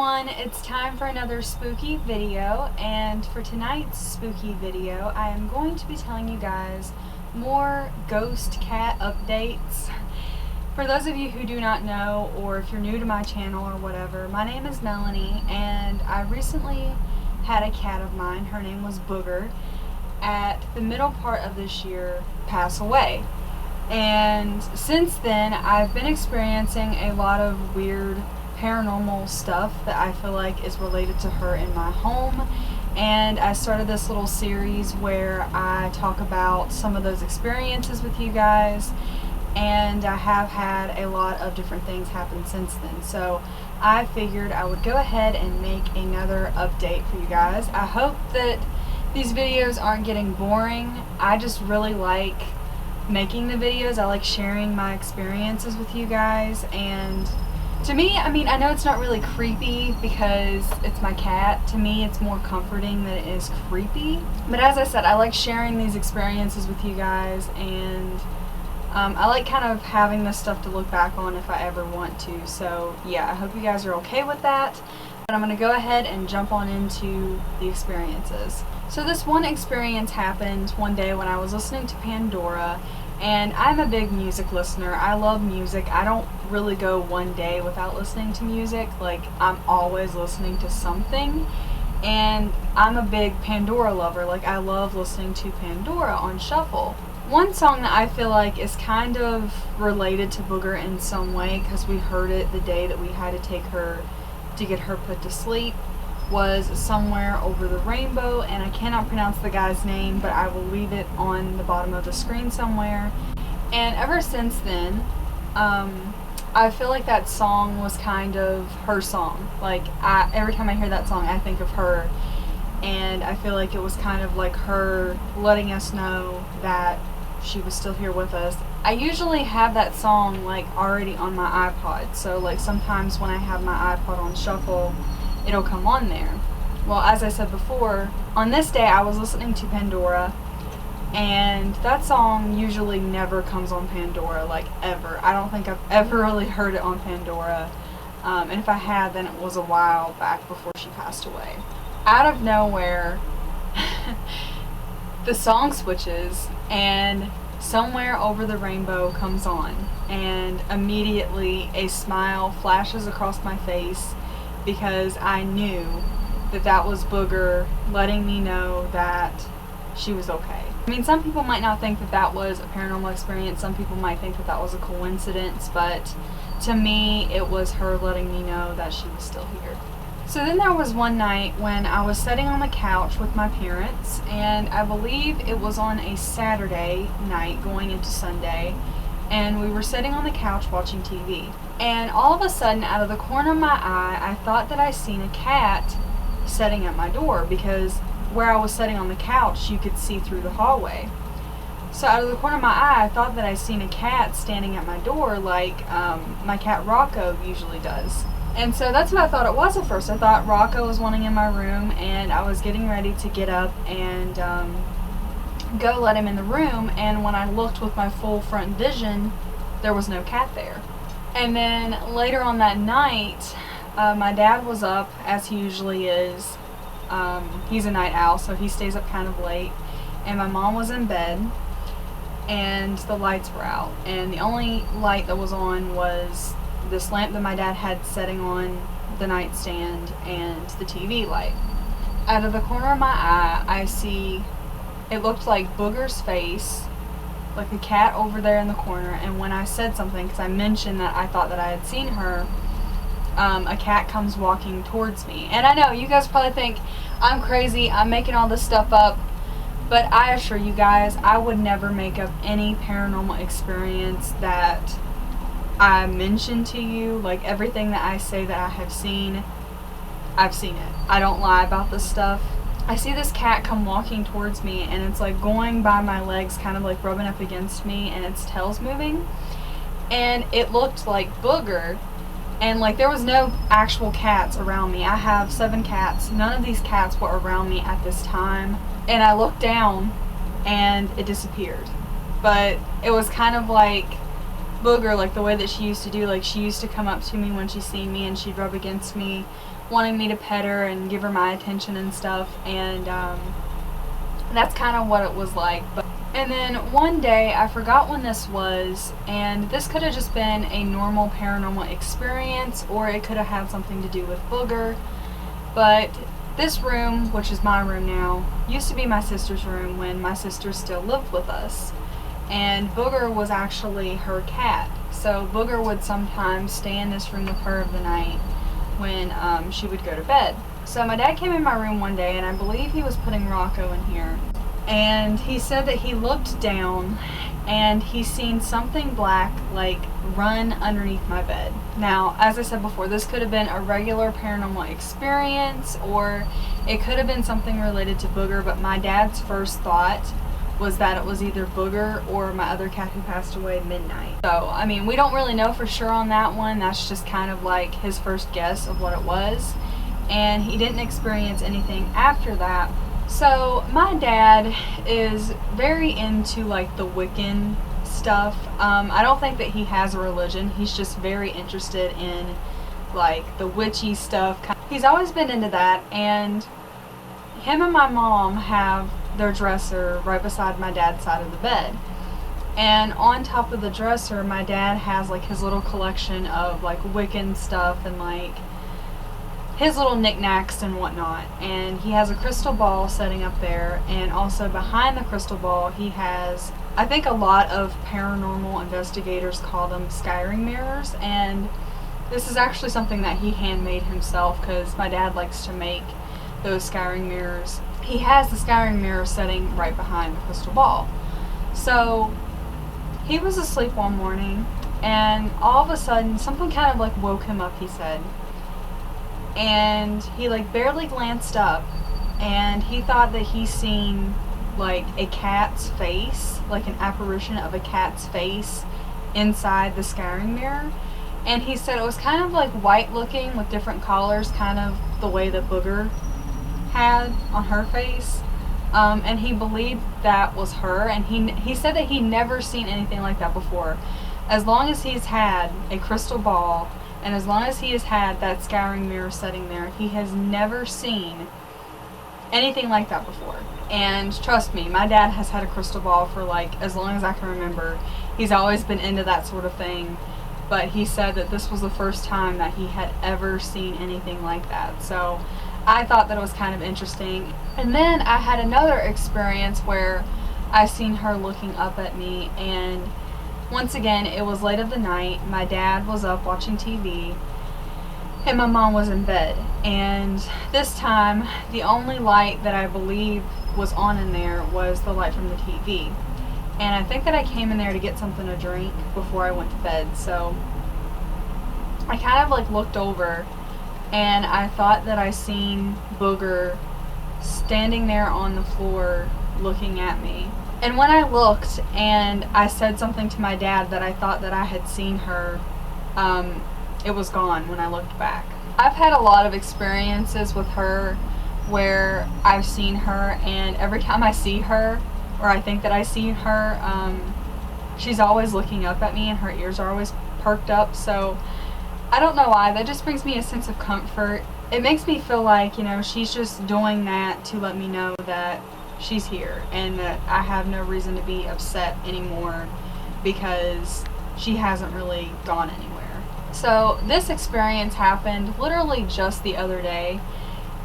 everyone, it's time for another spooky video, and for tonight's spooky video I am going to be telling you guys more ghost cat updates. For those of you who do not know, or if you're new to my channel or whatever, my name is Melanie, and I recently had a cat of mine, her name was Booger, at the middle part of this year pass away. And since then I've been experiencing a lot of weird paranormal stuff that I feel like is related to her in my home, and I started this little series where I talk about some of those experiences with you guys, and I have had a lot of different things happen since then, so I figured I would go ahead and make another update for you guys. I hope that these videos aren't getting boring. I just really like making the videos. I like sharing my experiences with you guys, and to me, I mean, I know it's not really creepy because it's my cat. To me, it's more comforting than it is creepy. But as I said, I like sharing these experiences with you guys, and I like kind of having this stuff to look back on if I ever want to. So yeah, I hope you guys are okay with that. But I'm going to go ahead and jump on into the experiences. So this one experience happened one day when I was listening to Pandora, and I'm a big music listener. I love music. I don't really go one day without listening to music. Like, I'm always listening to something, and I'm a big Pandora lover. Like, I love listening to Pandora on shuffle. One song that I feel like is kind of related to Booger in some way, because we heard it the day that we had to take her to get her put to sleep, was Somewhere Over the Rainbow, and I cannot pronounce the guy's name, but I will leave it on the bottom of the screen somewhere. And ever since then, I feel like that song was kind of her song. Like, every time I hear that song, I think of her, and I feel like it was kind of like her letting us know that she was still here with us. I usually have that song like already on my iPod, so like sometimes when I have my iPod on shuffle, it'll come on there. Well, as I said before, on this day I was listening to Pandora, and that song usually never comes on Pandora, like ever. I don't think I've ever really heard it on Pandora, and if I had, then it was a while back before she passed away. Out of nowhere, the song switches and Somewhere Over the Rainbow comes on, and immediately a smile flashes across my face, because I knew that that was Booger letting me know that she was okay. I mean, some people might not think that that was a paranormal experience, some people might think that that was a coincidence, but to me it was her letting me know that she was still here. So then there was one night when I was sitting on the couch with my parents, and I believe it was on a Saturday night going into Sunday, and we were sitting on the couch watching TV. And all of a sudden, out of the corner of my eye, I thought that I seen a cat sitting at my door, because where I was sitting on the couch, you could see through the hallway. So out of the corner of my eye, I thought that I seen a cat standing at my door like my cat Rocco usually does. And so that's what I thought it was at first. I thought Rocco was wanting in my room, and I was getting ready to get up and go let him in the room, and when I looked with my full front vision, there was no cat there. And then later on that night, my dad was up, as he usually is. He's a night owl, so he stays up kind of late, and my mom was in bed, and the lights were out, and the only light that was on was this lamp that my dad had setting on the nightstand and the TV light. Out of the corner of my eye, I see, it looked like Booger's face, like the cat over there in the corner, and when I said something, because I mentioned that I thought that I had seen her, a cat comes walking towards me. And I know, you guys probably think I'm crazy, I'm making all this stuff up, but I assure you guys, I would never make up any paranormal experience that I mentioned to you. Like, everything that I say that I have seen, I've seen it. I don't lie about this stuff. I see this cat come walking towards me, and it's like going by my legs, kind of like rubbing up against me, and its tail's moving, and it looked like Booger, and like there was no actual cats around me. I have 7 cats. None of these cats were around me at this time, and I looked down and it disappeared. But it was kind of like Booger, like the way that she used to do. Like she used to come up to me when she seen me and she'd rub against me, wanting me to pet her and give her my attention and stuff. And that's kind of what it was like. And then one day, I forgot when this was, and this could have just been a normal paranormal experience, or it could have had something to do with Booger. But this room, which is my room now, used to be my sister's room when my sister still lived with us. And Booger was actually her cat. So Booger would sometimes stay in this room with her of the night when she would go to bed. So my dad came in my room one day, and I believe he was putting Rocco in here. And he said that he looked down and he seen something black like run underneath my bed. Now, as I said before, this could have been a regular paranormal experience, or it could have been something related to Booger, but my dad's first thought was that it was either Booger or my other cat who passed away Midnight. So, I mean, we don't really know for sure on that one. That's just kind of like his first guess of what it was. And he didn't experience anything after that. So my dad is very into like the Wiccan stuff. I don't think that he has a religion. He's just very interested in like the witchy stuff. He's always been into that, and him and my mom have their dresser right beside my dad's side of the bed. And on top of the dresser, my dad has like his little collection of like Wiccan stuff and like his little knickknacks and whatnot. And he has a crystal ball setting up there, and also behind the crystal ball he has, I think a lot of paranormal investigators call them scrying mirrors, and this is actually something that he handmade himself because my dad likes to make those scrying mirrors. He has the scrying mirror setting right behind the crystal ball. So he was asleep one morning, and all of a sudden something kind of like woke him up, he said. And he like barely glanced up, and he thought that he seen like a cat's face, like an apparition of a cat's face inside the scrying mirror. And he said it was kind of like white looking with different colors, kind of the way that Booger had on her face. And he believed that was her, and he said that he never seen anything like that before. As long as he's had a crystal ball, and as long as he has had that scrying mirror setting there, he has never seen anything like that before. And trust me, my dad has had a crystal ball for like as long as I can remember. He's always been into that sort of thing. But he said that this was the first time that he had ever seen anything like that. So I thought that it was kind of interesting. And then I had another experience where I seen her looking up at me, and once again, it was late of the night. My dad was up watching TV, and my mom was in bed. And this time, the only light that I believe was on in there was the light from the TV. And I think that I came in there to get something to drink before I went to bed. So I kind of like looked over, and I thought that I seen Booger standing there on the floor looking at me. And when I looked and I said something to my dad that I thought that I had seen her, it was gone when I looked back. I've had a lot of experiences with her where I've seen her, and every time I see her, or I think that I see her, she's always looking up at me, and her ears are always perked up. So I don't know why, that just brings me a sense of comfort. It makes me feel like, you know, she's just doing that to let me know that she's here, and that I have no reason to be upset anymore because she hasn't really gone anywhere. So this experience happened literally just the other day,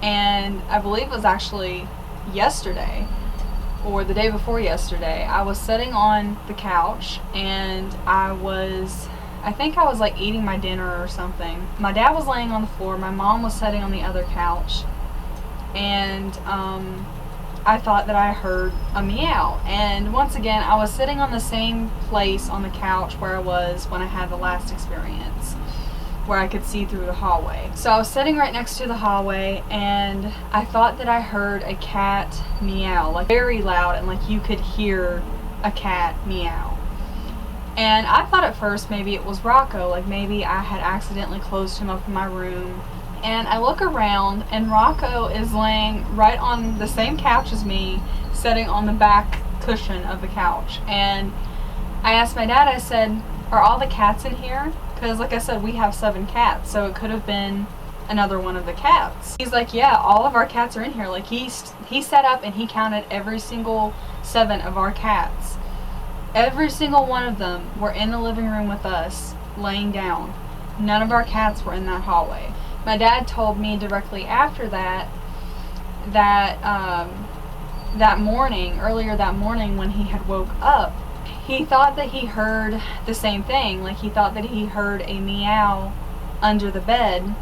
and I believe it was actually yesterday or the day before yesterday. I was sitting on the couch, and I think I was like eating my dinner or something. My dad was laying on the floor, my mom was sitting on the other couch, and I thought that I heard a meow. And once again, I was sitting on the same place on the couch where I was when I had the last experience, where I could see through the hallway. So I was sitting right next to the hallway, and I thought that I heard a cat meow, like very loud, and like you could hear a cat meow. And I thought at first maybe it was Rocco, like maybe I had accidentally closed him up in my room. And I look around, and Rocco is laying right on the same couch as me, sitting on the back cushion of the couch. And I asked my dad, I said, are all the cats in here? Because like I said, we have 7 cats, so it could have been another one of the cats. He's like, yeah, all of our cats are in here. Like he sat up and he counted every single 7 of our cats. Every single one of them were in the living room with us, laying down. None of our cats were in that hallway. My dad told me directly after that, earlier that morning when he had woke up, he thought that he heard the same thing. Like he thought that he heard a meow under the bed,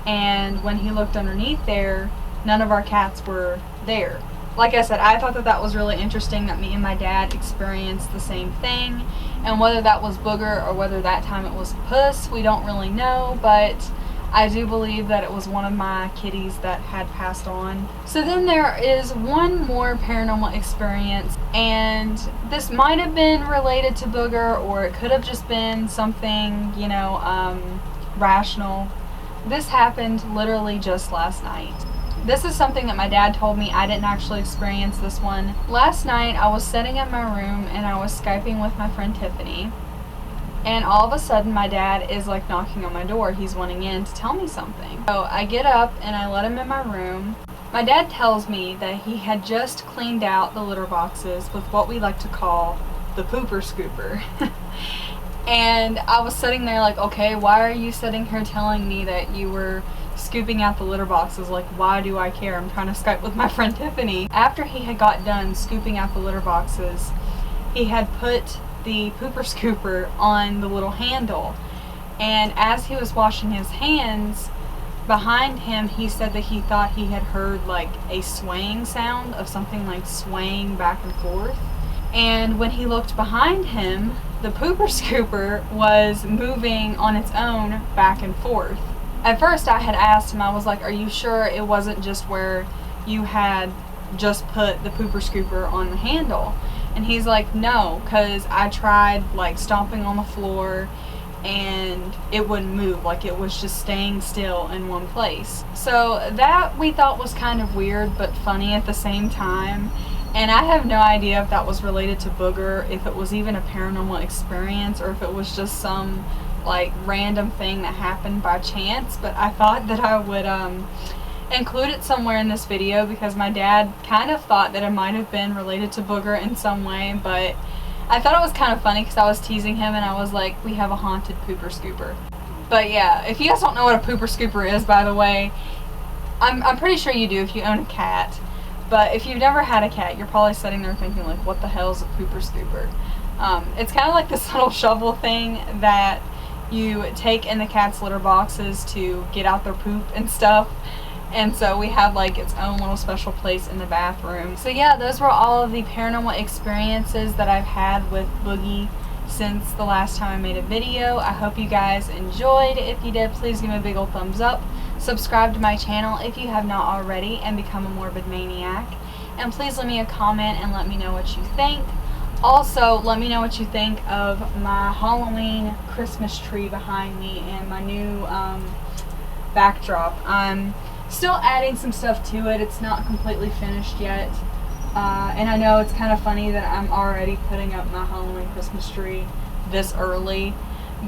and when he looked underneath there, none of our cats were there. Like I said, I thought that that was really interesting that me and my dad experienced the same thing, and whether that was Booger or whether that time it was Puss, we don't really know, but I do believe that it was one of my kitties that had passed on. So then there is one more paranormal experience, and this might have been related to Booger, or it could have just been something, you know, rational. This happened literally just last night. This is something that my dad told me. I didn't actually experience this one. Last night I was sitting in my room and I was Skyping with my friend Tiffany, and all of a sudden my dad is like knocking on my door. He's wanting in to tell me something. So I get up and I let him in my room. My dad tells me that he had just cleaned out the litter boxes with what we like to call the pooper scooper. And I was sitting there like, okay, why are you sitting here telling me that you were scooping out the litter boxes? Like, why do I care? I'm trying to Skype with my friend Tiffany. After he had got done scooping out the litter boxes, he had put the pooper scooper on the little handle, and as he was washing his hands, behind him he said that he thought he had heard like a swaying sound of something like swaying back and forth. And when he looked behind him, the pooper scooper was moving on its own back and forth. At first I had asked him, I was like, are you sure it wasn't just where you had just put the pooper scooper on the handle? And he's like, no, because I tried like stomping on the floor and it wouldn't move. Like it was just staying still in one place. So that we thought was kind of weird but funny at the same time. And I have no idea if that was related to Booger, if it was even a paranormal experience, or if it was just some like random thing that happened by chance. But I thought that I would include it somewhere in this video because my dad kind of thought that it might have been related to Booger in some way. But I thought it was kind of funny because I was teasing him and I was like, we have a haunted pooper scooper. But yeah, if you guys don't know what a pooper scooper is, by the way, I'm pretty sure you do if you own a cat. But if you've never had a cat, you're probably sitting there thinking like, what the hell is a pooper scooper? It's kind of like this little shovel thing that you take in the cat's litter boxes to get out their poop and stuff. And so we have like its own little special place in the bathroom. So yeah, those were all of the paranormal experiences that I've had with Boogie since the last time I made a video. I hope you guys enjoyed. If you did, please give me a big old thumbs up. Subscribe to my channel if you have not already and become a morbid maniac. And please leave me a comment and let me know what you think. Also, let me know what you think of my Halloween Christmas tree behind me and my new backdrop. I'm still adding some stuff to it. It's not completely finished yet. And I know it's kind of funny that I'm already putting up my Halloween Christmas tree this early,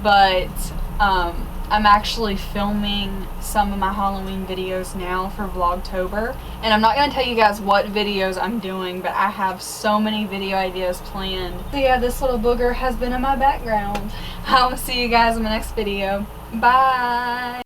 but I'm actually filming some of my Halloween videos now for Vlogtober, and I'm not going to tell you guys what videos I'm doing, but I have so many video ideas planned. So yeah, this little booger has been in my background. I will see you guys in the next video. Bye!